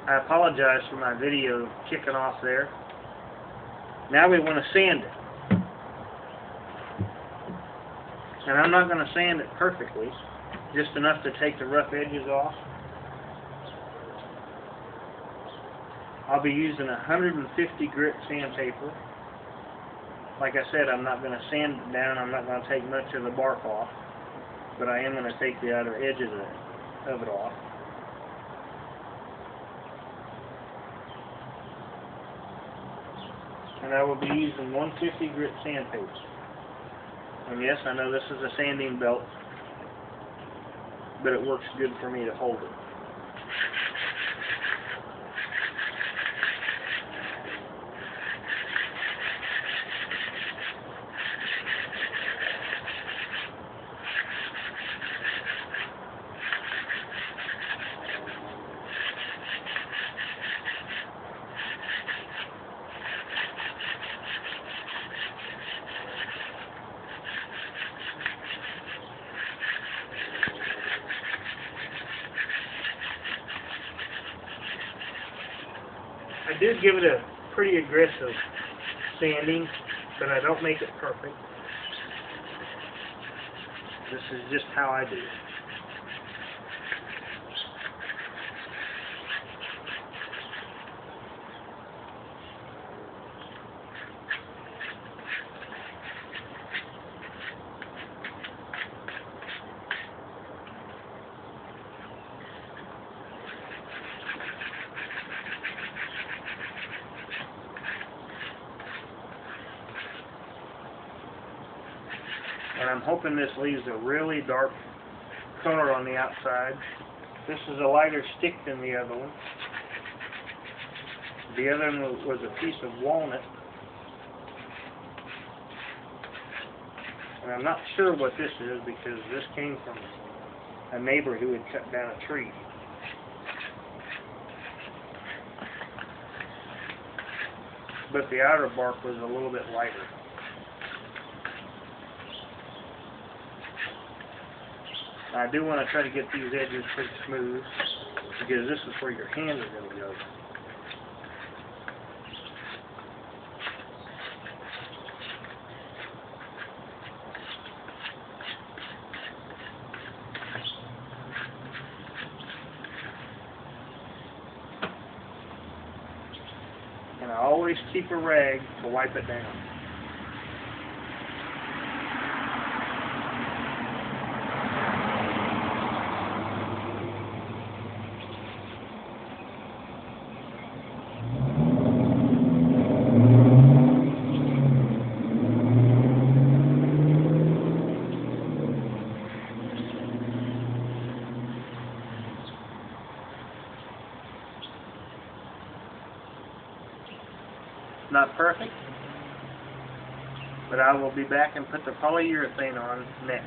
I apologize for my video kicking off there. Now we want to sand it. And I'm not going to sand it perfectly, just enough to take the rough edges off. I'll be using 150 grit sandpaper. Like I said, I'm not going to sand it down. I'm not going to take much of the bark off, but I am going to take the outer edges of it off. And I will be using 150 grit sandpaper. And yes, I know this is a sanding belt, but it works good for me to hold it. I do give it a pretty aggressive sanding, but I don't make it perfect. This is just how I do it. And I'm hoping this leaves a really dark color on the outside. This is a lighter stick than the other one. The other one was a piece of walnut. And I'm not sure what this is because this came from a neighbor who had cut down a tree. But the outer bark was a little bit lighter. I do want to try to get these edges pretty smooth because this is where your hands are going to go. And I always keep a rag to wipe it down. Not perfect, but I will be back and put the polyurethane on next.